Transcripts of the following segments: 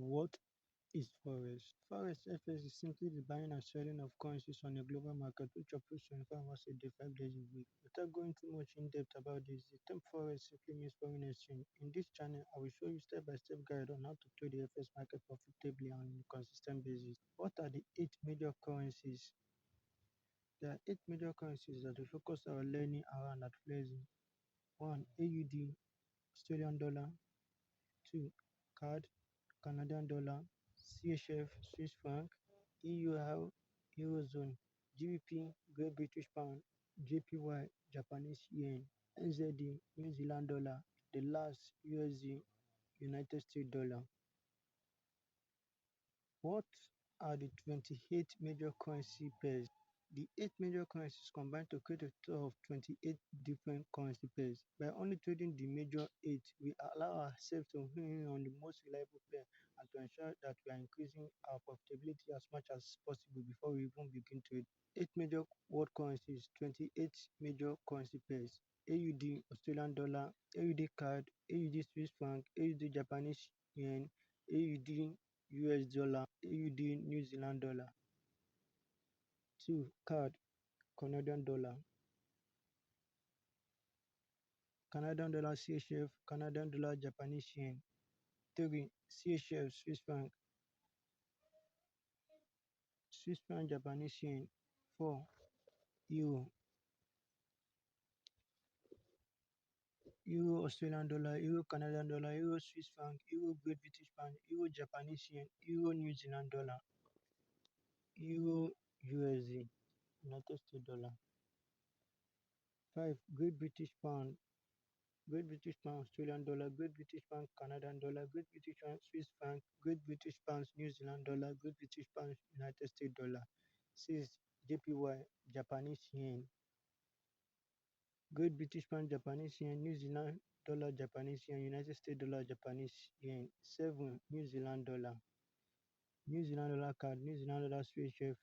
What is Forex? Forex FX is simply the buying and selling of currencies on a global market which operates 24 hours a day, 5 days a week. Without going too much in depth about this, the term Forex simply means foreign exchange. In this channel, I will show you step-by-step guide on how to trade the FX market profitably and on a consistent basis. What are the 8 major currencies? There are 8 major currencies that we focus our learning around at present. 1. AUD, Australian dollar. 2. CAD, Canadian dollar. CHF, Swiss franc. EUR, Eurozone. GBP, Great British pound. JPY, Japanese yen. NZD, New Zealand dollar. The last, USD, United States dollar. What are the 28 major currency pairs? The 8 major currencies combine to create a total of 28 different currency pairs. By only trading the major 8, we allow ourselves to win on the most reliable pair and to ensure that we are increasing our profitability as much as possible before we even begin trade. 8 major world currencies, 28 major currency pairs. AUD, Australian dollar. AUD CAD, AUD Swiss franc, AUD Japanese yen, AUD US dollar, AUD New Zealand dollar. 2. CAD, Canadian dollar. Canadian dollar CHF, Canadian dollar Japanese yen. 3. CHF, Swiss franc, Swiss franc Japanese yen. 4. Euro, Euro Australian dollar, Euro Canadian dollar, Euro Swiss franc, Euro Great British pound, Euro Japanese yen, Euro New Zealand dollar, Euro USD, United States dollar. 5. Great British pound, Great British pound Australian dollar, Great British pound Canadian dollar, Great British pound Swiss franc, Great British pounds New Zealand dollar, Great British pounds United States dollar. 6. JPY Japanese yen, Great British pound Japanese yen, New Zealand dollar Japanese yen, United States dollar Japanese yen. 7. New Zealand dollar, New Zealand dollar CAD, New Zealand dollar CHF,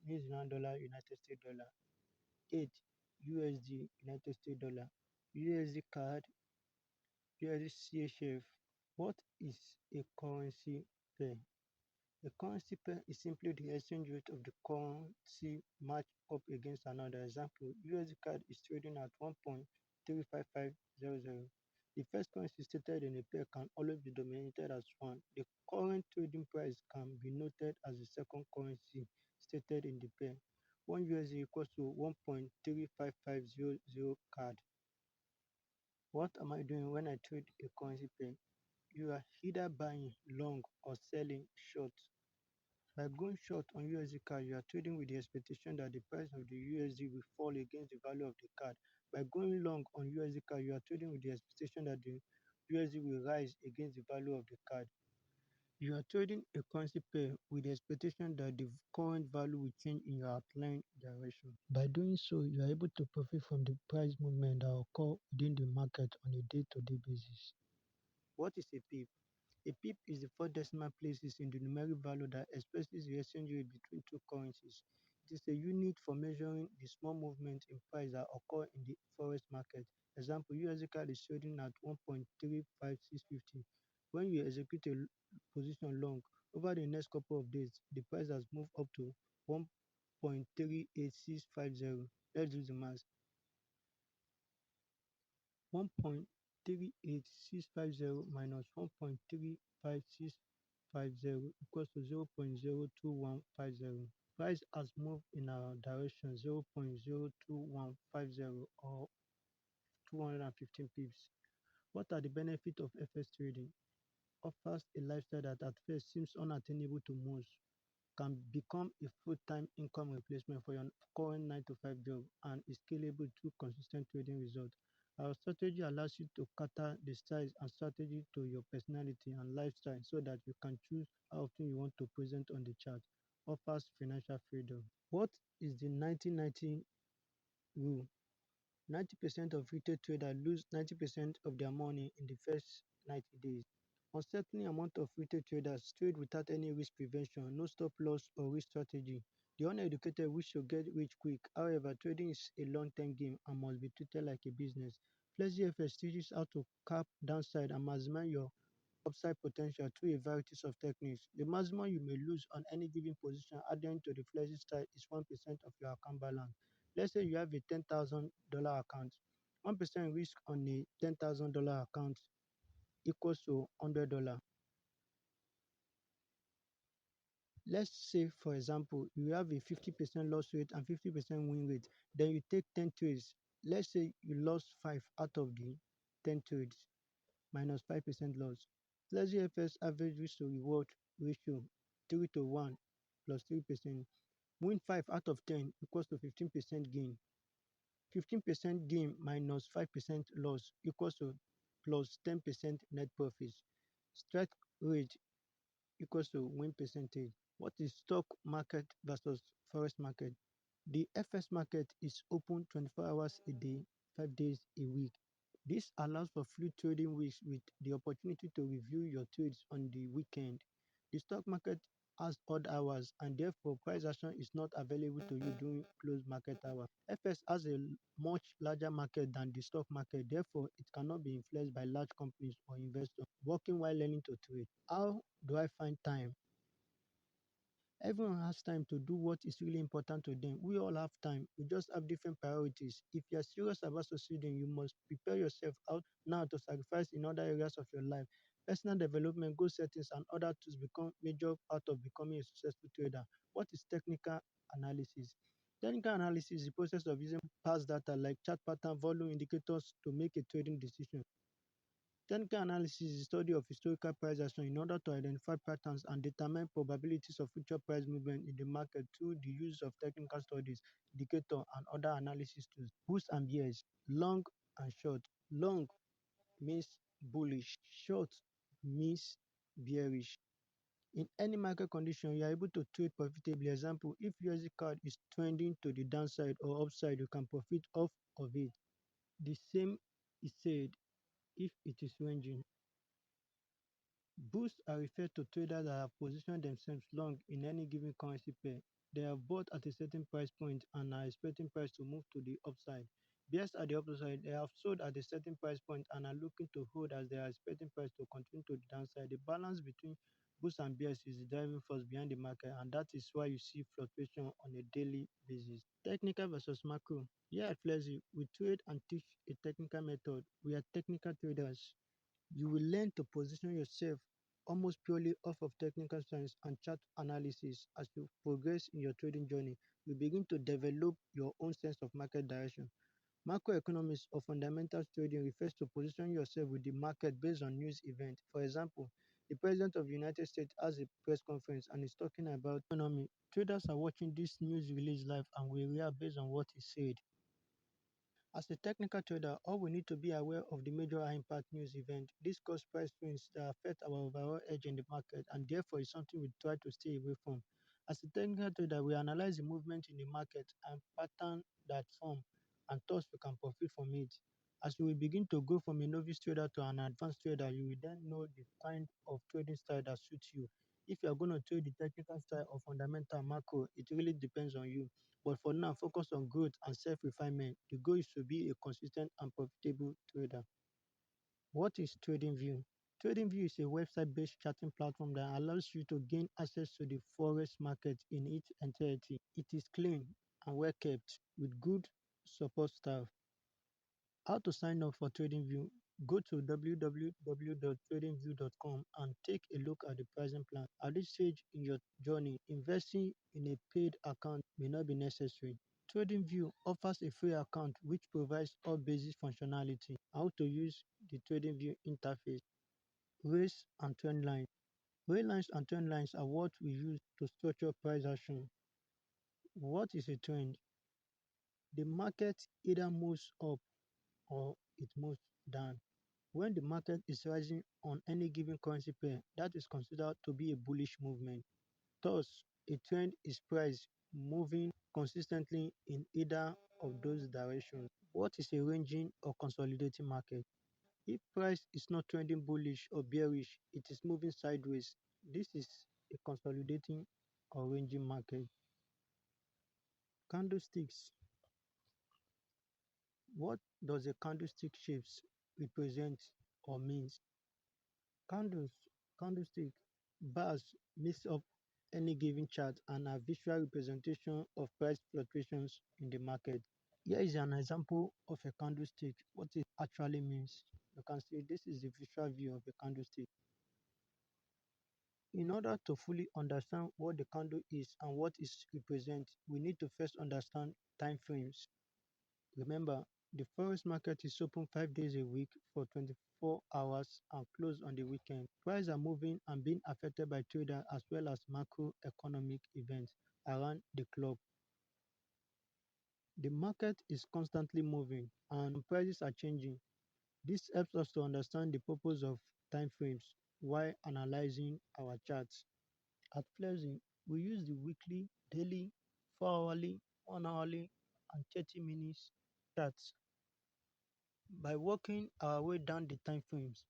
New Zealand dollar United States dollar. 8. USD United States dollar, USD CAD, USD CHF. What is a currency pair? A currency pair is simply the exchange rate of the currency matched up against another. Example, USD CAD is trading at 1.35500. The first currency stated in a pair can always be denominated as 1. The current trading price can be noted as the second currency stated in the pair. 1 USD equals to 1.35500 CAD. What am I doing when I trade a currency pair? You are either buying long or selling short. By going short on USD card, you are trading with the expectation that the price of the USD will fall against the value of the card. By going long on USD card, you are trading with the expectation that the USD will rise against the value of the card. You are trading a currency pair with the expectation that the current value will change in your outlined direction. By doing so, you are able to profit from the price movement that occur within the market on a day-to-day basis. What is a pip? A pip is the four decimal places in the numeric value that expresses the exchange rate between two currencies. It is a unit for measuring the small movement in price that occur in the forex market. Example, USD card is trading at 1.35650. When you execute a position long, over the next couple of days, the price has moved up to 1.38650. Let's do the math. 1.38650 minus 1.35650 equals to 0.02150. Price has moved in our direction 0.02150 or 215 pips. What are the benefits of FX trading? Offers a lifestyle that at first seems unattainable to most, can become a full-time income replacement for your current 9 to 5 job, and is scalable through consistent trading results. Our strategy allows you to cater the size and strategy to your personality and lifestyle so that you can choose how often you want to present on the chart. Offers financial freedom. What is the 1990 rule? 90% of retail traders lose 90% of their money in the first 90 days. Uncertain amount of retail traders trade without any risk prevention, no stop loss or risk strategy. The uneducated wish to get rich quick. However, trading is a long-term game and must be treated like a business. FlexiFX teaches how to cap downside and maximize your upside potential through a variety of techniques. The maximum you may lose on any given position adding to the flexi style is 1% of your account balance. Let's say you have a $10,000 account. 1% risk on a $10,000 account equals to $100. Let's say, for example, you have a 50% loss rate and 50% win rate. Then you take 10 trades. Let's say you lost 5 out of the 10 trades minus 5% loss. Flexi FS average risk to reward ratio 3 to 1 plus 3%. Win 5 out of 10 equals to 15% gain. 15% gain minus 5% loss equals to plus 10% net profits. Strike rate equals to win percentage. What is stock market versus forex market? The FS market is open 24 hours a day, 5 days a week. This allows for fluid trading weeks with the opportunity to review your trades on the weekend. The stock market has odd hours and therefore price action is not available to you during closed market hours. FS has a much larger market than the stock market, therefore it cannot be influenced by large companies or investors working while learning to trade. How do I find time? Everyone has time to do what is really important to them. We all have time. We just have different priorities. If you are serious about succeeding, you must prepare yourself out now to sacrifice in other areas of your life. Personal development, goal settings, and other tools become major part of becoming a successful trader. What is technical analysis? Technical analysis is the process of using past data like chart pattern, volume indicators to make a trading decision. Technical analysis is the study of historical price action in order to identify patterns and determine probabilities of future price movement in the market through the use of technical studies, indicator, and other analysis tools. Bulls and bears, long and short. Long means bullish, short means bearish. In any market condition, you are able to trade profitably. Example, if USD card is trending to the downside or upside, you can profit off of it. The same is said if it is ranging. Bulls are referred to traders that have positioned themselves long in any given currency pair. They have bought at a certain price point and are expecting price to move to the upside. Bears are the opposite. They have sold at a certain price point and are looking to hold as they are expecting price to continue to the downside. The balance between bulls and bears is the driving force behind the market, and that is why you see fluctuation on a daily basis. Technical versus macro. Here at Flexi, we trade and teach a technical method. We are technical traders. You will learn to position yourself almost purely off of technical science and chart analysis. As you progress in your trading journey, you begin to develop your own sense of market direction. Macroeconomics or fundamentals trading refers to positioning yourself with the market based on news events. For example, the President of the United States has a press conference and is talking about economy. Traders are watching this news release live and will react based on what he said. As a technical trader, all we need to be aware of the major high-impact news event. This cause price swings that affect our overall edge in the market, and therefore is something we try to stay away from. As a technical trader, we analyze the movement in the market and pattern that form, and thus we can profit from it. As you will begin to go from a novice trader to an advanced trader, you will then know the kind of trading style that suits you. If you are going to trade the technical style or fundamental macro, it really depends on you. But for now, focus on growth and self-refinement. The goal is to be a consistent and profitable trader. What is TradingView? TradingView is a website-based charting platform that allows you to gain access to the forex market in its entirety. It is clean and well kept with good support staff. How to sign up for TradingView? Go to www.tradingview.com and take a look at the pricing plan. At this stage in your journey, investing in a paid account may not be necessary. TradingView offers a free account which provides all basic functionality. How to use the TradingView interface. Raise and trend lines. Rail lines and trend lines are what we use to structure price action. What is a trend? The market either moves up or it moves down. When the market is rising on any given currency pair, that is considered to be a bullish movement. Thus, a trend is price moving consistently in either of those directions. What is a ranging or consolidating market? If price is not trending bullish or bearish, it is moving sideways. This is a consolidating or ranging market. Candlesticks. What does a candlestick shapes represent or means? Candles, candlestick, bars mix up any given chart and are visual representation of price fluctuations in the market. Here is an example of a candlestick, what it actually means. You can see this is the visual view of a candlestick. In order to fully understand what the candle is and what it represents, we need to first understand time frames. Remember, the forex market is open 5 days a week for 24 hours and closed on the weekend. Prices are moving and being affected by traders as well as macroeconomic events around the clock. The market is constantly moving and prices are changing. This helps us to understand the purpose of time frames while analyzing our charts. At Flexing, we use the weekly, daily, 4 hourly, 1 hourly, and 30 minutes charts. By working our way down the time frames,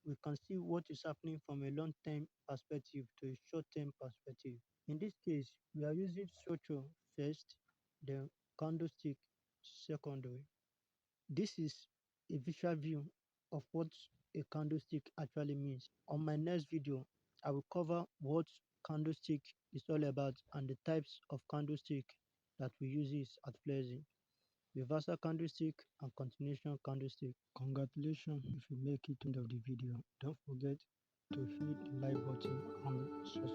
we can see what is happening from a long term perspective to a short term perspective. In this case, we are using structure first, then candlestick secondary. This is a visual view of what a candlestick actually means. On my next video, I will cover what candlestick is all about and the types of candlestick that we use at Flexing. Reversal candlestick and continuation candlestick. Congratulations if you make it to the end of the video. Don't forget to hit the like button and subscribe.